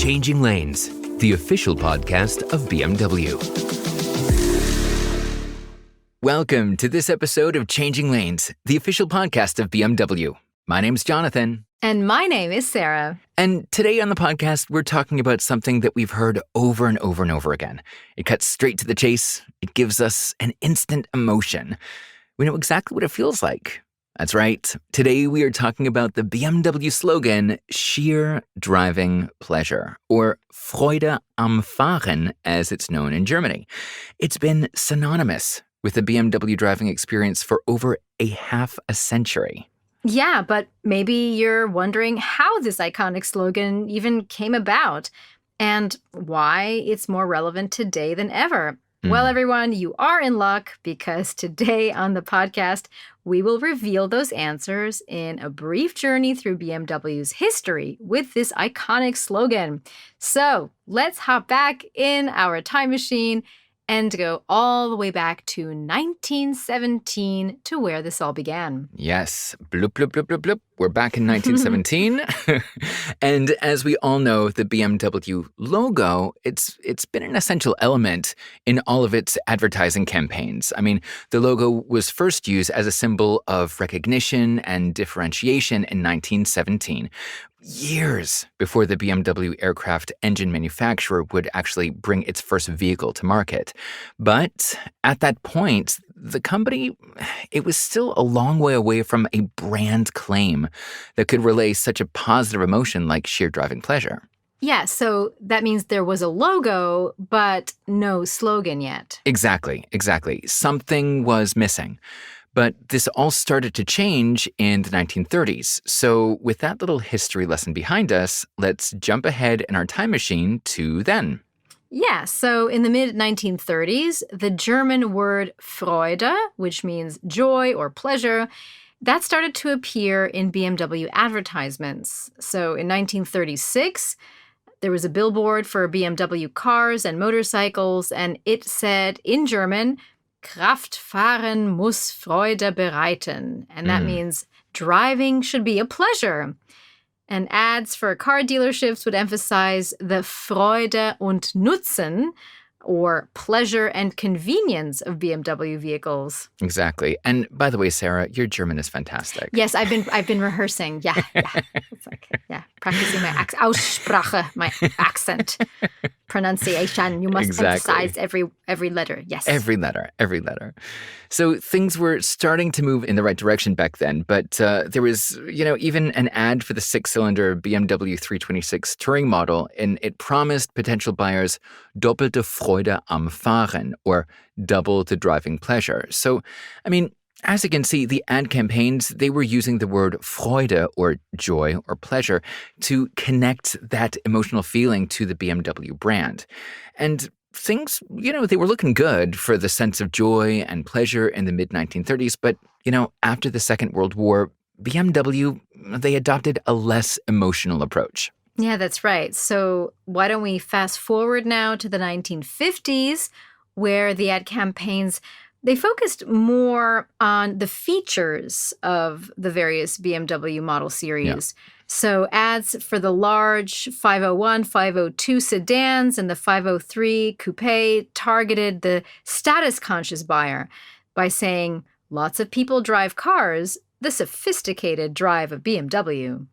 Changing Lanes, the official podcast of BMW. Welcome to this episode of Changing Lanes, the official podcast of BMW. My name's Jonathan. And my name is Sarah. And today on the podcast, we're talking about something that we've heard over and over and over again. It cuts straight to the chase. It gives us an instant emotion. We know exactly what it feels like. That's right. Today we are talking about the BMW slogan, sheer driving pleasure, or Freude am Fahren, as it's known in Germany. It's been synonymous with the BMW driving experience for over a half a century. Yeah, but maybe you're wondering how this iconic slogan even came about and why it's more relevant today than ever. Well, everyone, you are in luck because today on the podcast, we will reveal those answers in a brief journey through BMW's history with this iconic slogan. So let's hop back in our time machine and go all the way back to 1917 to where this all began. Yes. Bloop, bloop, bloop, bloop, bloop. We're back in 1917. And as we all know, the BMW logo, it's been an essential element in all of its advertising campaigns. I mean, the logo was first used as a symbol of recognition and differentiation in 1917. Years before the BMW aircraft engine manufacturer would actually bring its first vehicle to market. But at that point, the company, it was still a long way away from a brand claim that could relay such a positive emotion like sheer driving pleasure. Yeah, so that means there was a logo, but no slogan yet. Exactly. Something was missing. But this all started to change in the 1930s. So with that little history lesson behind us, let's jump ahead in our time machine to then. Yeah, so in the mid-1930s, the German word Freude, which means joy or pleasure, that started to appear in BMW advertisements. So in 1936, there was a billboard for BMW cars and motorcycles, and it said in German, Kraftfahren muss Freude bereiten. And that means driving should be a pleasure. And ads for car dealerships would emphasize the Freude und Nutzen, or pleasure and convenience of BMW vehicles. Exactly. And by the way, Sarah, your German is fantastic. Yes, I've been rehearsing. Yeah. It's like, practicing my Aussprache, my accent, pronunciation. You must emphasize every letter. Yes. Every letter. So things were starting to move in the right direction back then, but there was, even an ad for the six-cylinder BMW 326 touring model, and it promised potential buyers doppelte Freude am Fahren, or double the driving pleasure. So, I mean, as you can see, the ad campaigns, they were using the word Freude, or joy or pleasure, to connect that emotional feeling to the BMW brand. And things, they were looking good for the sense of joy and pleasure in the mid-1930s. But, after the Second World War, BMW, they adopted a less emotional approach. Yeah, that's right. So why don't we fast forward now to the 1950s, where the ad campaigns, they focused more on the features of the various BMW model series. Yeah. So ads for the large 501, 502 sedans and the 503 coupe targeted the status-conscious buyer by saying, lots of people drive cars, the sophisticated drive of BMW.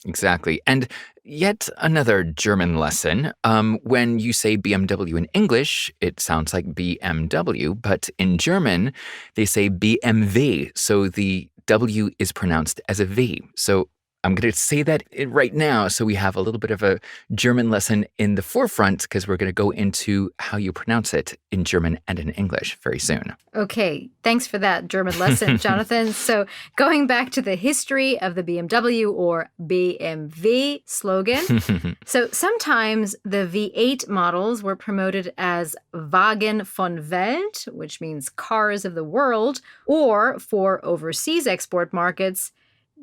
Exactly. And yet another German lesson. When you say BMW in English, it sounds like BMW, but in German, they say BMW. So the W is pronounced as a V. So I'm going to say that right now so we have a little bit of a German lesson in the forefront, because we're going to go into how you pronounce it in German and in English very soon. Okay, thanks for that German lesson, Jonathan. So going back to the history of the BMW or BMW slogan. So sometimes the V8 models were promoted as Wagen von Welt, which means cars of the world, or for overseas export markets,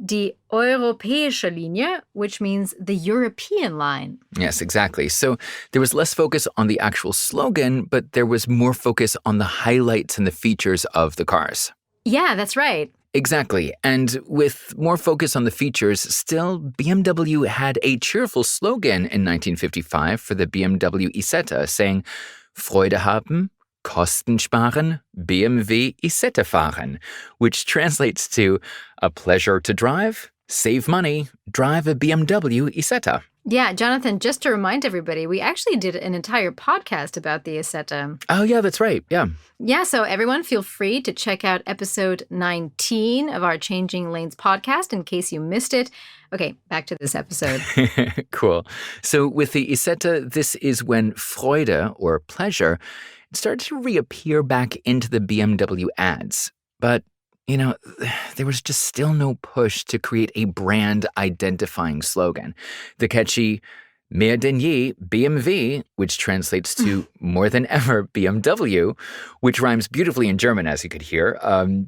Die Europäische Linie, which means the European line. Yes, exactly. So there was less focus on the actual slogan, but there was more focus on the highlights and the features of the cars. Yeah, that's right. Exactly. And with more focus on the features, still, BMW had a cheerful slogan in 1955 for the BMW Isetta saying, Freude haben, Kosten sparen, BMW Isetta fahren, which translates to a pleasure to drive, save money, drive a BMW Isetta. Yeah, Jonathan, just to remind everybody, we actually did an entire podcast about the Isetta. Oh, yeah, that's right. Yeah. Yeah, so everyone feel free to check out episode 19 of our Changing Lanes podcast in case you missed it. Okay, back to this episode. Cool. So with the Isetta, this is when Freude, or pleasure, started to reappear back into the BMW ads. But there was just still no push to create a brand-identifying slogan. The catchy Mehr denn je BMW, which translates to more than ever BMW, which rhymes beautifully in German, as you could hear,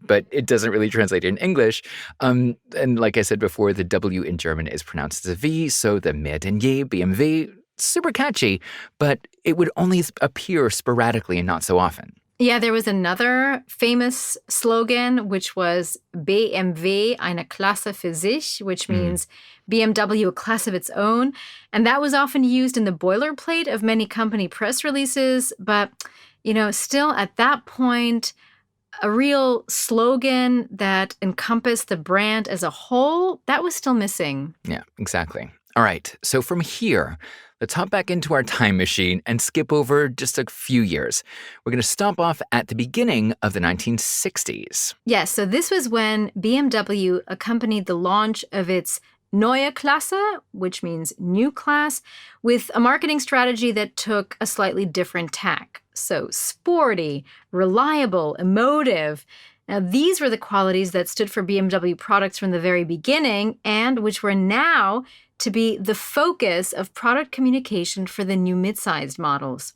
but it doesn't really translate in English. And like I said before, the W in German is pronounced as a V, so the Mehr denn je BMW, super catchy, but it would only appear sporadically and not so often. Yeah, there was another famous slogan, which was BMW eine Klasse für sich, which means BMW a class of its own. And that was often used in the boilerplate of many company press releases. But, still at that point, a real slogan that encompassed the brand as a whole, that was still missing. Yeah, exactly. All right, so from here, let's hop back into our time machine and skip over just a few years. We're going to stop off at the beginning of the 1960s. Yes, so this was when BMW accompanied the launch of its Neue Klasse, which means new class, with a marketing strategy that took a slightly different tack. So sporty, reliable, emotive. Now, these were the qualities that stood for BMW products from the very beginning and which were now to be the focus of product communication for the new mid-sized models.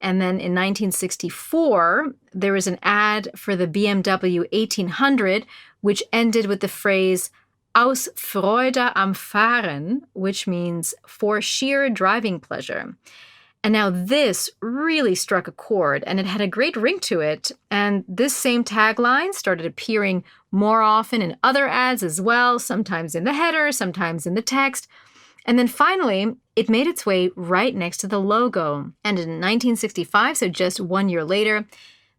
And then in 1964, there was an ad for the BMW 1800, which ended with the phrase aus Freude am Fahren, which means for sheer driving pleasure. And now this really struck a chord, and it had a great ring to it. And this same tagline started appearing more often in other ads as well, sometimes in the header, sometimes in the text. And then finally, it made its way right next to the logo. And in 1965, so just 1 year later,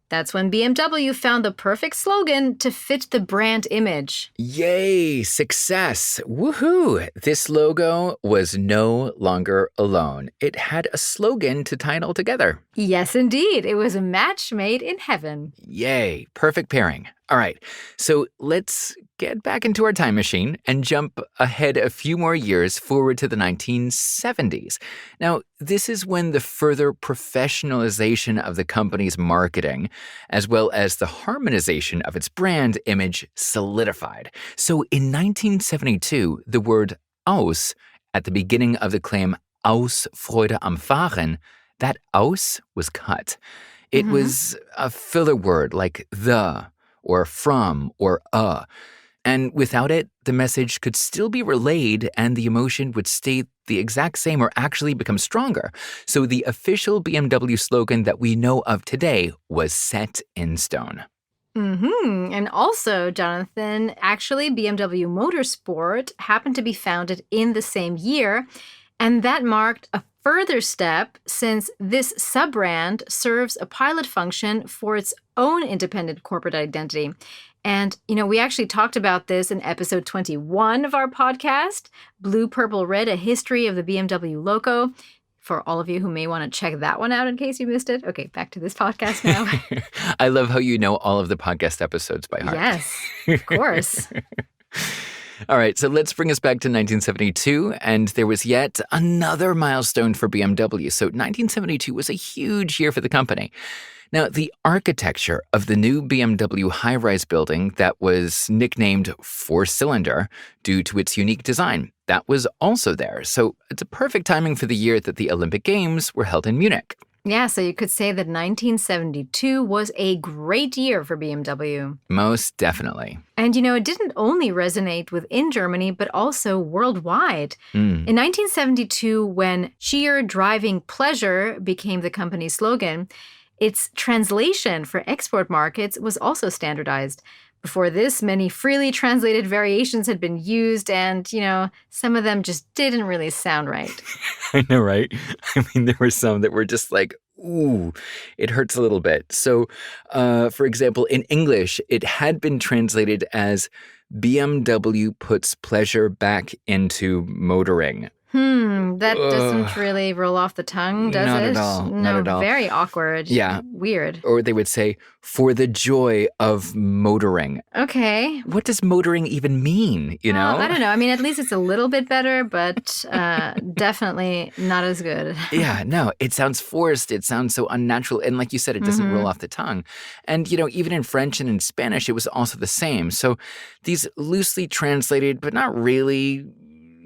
that's when BMW found the perfect slogan to fit the brand image. Yay, success. Woohoo! This logo was no longer alone. It had a slogan to tie it all together. Yes, indeed. It was a match made in heaven. Yay, perfect pairing. All right, so let's get back into our time machine and jump ahead a few more years forward to the 1970s. Now, this is when the further professionalization of the company's marketing, as well as the harmonization of its brand image, solidified. So in 1972, the word aus at the beginning of the claim aus Freude am Fahren, that aus was cut. It was a filler word like the, or from, or and without it, the message could still be relayed and the emotion would stay the exact same or actually become stronger. So the official BMW slogan that we know of today was set in stone. And also, Jonathan, actually, BMW Motorsport happened to be founded in the same year, and that marked a further step since this sub-brand serves a pilot function for its own independent corporate identity. And, we actually talked about this in episode 21 of our podcast, Blue, Purple, Red, A History of the BMW Logo. For all of you who may want to check that one out in case you missed it. Okay, back to this podcast now. I love how you know all of the podcast episodes by heart. Yes, of course. All right, so let's bring us back to 1972, and there was yet another milestone for BMW. So 1972 was a huge year for the company. Now, the architecture of the new BMW high-rise building that was nicknamed four-cylinder due to its unique design, that was also there. So it's a perfect timing for the year that the Olympic Games were held in Munich. Yeah, so you could say that 1972 was a great year for BMW. Most definitely. And, it didn't only resonate within Germany, but also worldwide. In 1972, when sheer driving pleasure became the company's slogan, its translation for export markets was also standardized. Before this, many freely translated variations had been used, and, some of them just didn't really sound right. I know, right? I mean, there were some that were just like, ooh, it hurts a little bit. So, for example, in English, it had been translated as BMW puts pleasure back into motoring. That doesn't really roll off the tongue, does Not it? at all. No, Not at all. very awkward. Yeah. Weird. Or they would say, for the joy of motoring. Okay. What does motoring even mean, you know? I don't know. I mean, at least it's a little bit better, but definitely not as good. Yeah, no, it sounds forced. It sounds so unnatural. And like you said, it doesn't roll off the tongue. And, even in French and in Spanish, it was also the same. So these loosely translated, but not really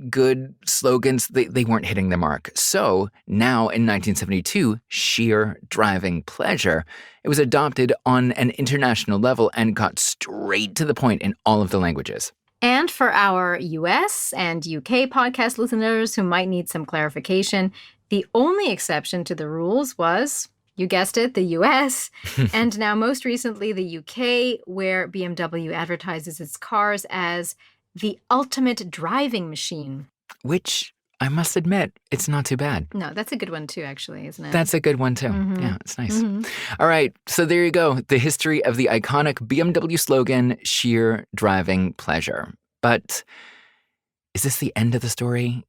good slogans, they weren't hitting the mark. So now in 1972, sheer driving pleasure, it was adopted on an international level and got straight to the point in all of the languages. And for our US and UK podcast listeners who might need some clarification, the only exception to the rules was, you guessed it, the US, and now most recently the UK, where BMW advertises its cars as the ultimate driving machine. Which, I must admit, it's not too bad. No, that's a good one too, actually, isn't it? That's a good one too. Yeah, it's nice. All right, so there you go. The history of the iconic BMW slogan, sheer driving pleasure. But is this the end of the story?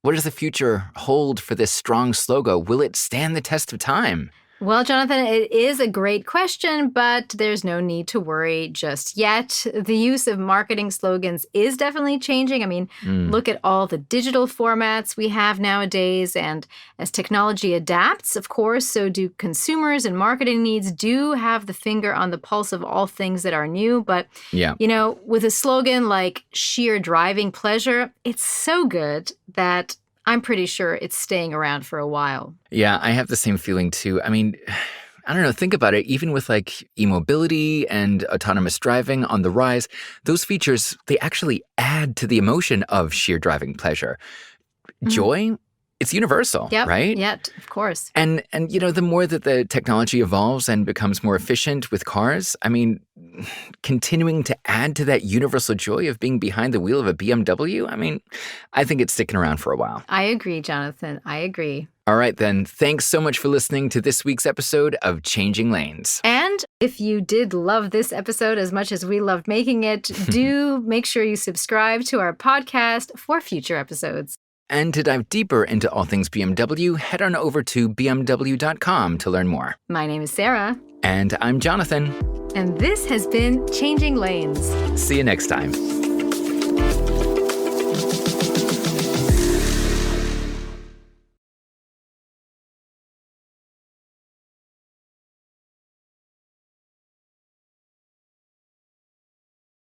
What does the future hold for this strong slogan? Will it stand the test of time? Well, Jonathan, it is a great question, but there's no need to worry just yet. The use of marketing slogans is definitely changing. I mean, look at all the digital formats we have nowadays. And as technology adapts, of course, so do consumers, and marketing needs do have the finger on the pulse of all things that are new. But, with a slogan like sheer driving pleasure, it's so good that I'm pretty sure it's staying around for a while. Yeah, I have the same feeling too. I mean, I don't know, think about it. Even with like e-mobility and autonomous driving on the rise, those features, they actually add to the emotion of sheer driving pleasure. Joy, it's universal, right? Yeah, of course. And the more that the technology evolves and becomes more efficient with cars, I mean, continuing to add to that universal joy of being behind the wheel of a BMW, I mean, I think it's sticking around for a while. I agree, Jonathan. I agree. All right, then. Thanks so much for listening to this week's episode of Changing Lanes. And if you did love this episode as much as we loved making it, do make sure you subscribe to our podcast for future episodes. And to dive deeper into all things BMW, head on over to bmw.com to learn more. My name is Sarah. And I'm Jonathan. And this has been Changing Lanes. See you next time.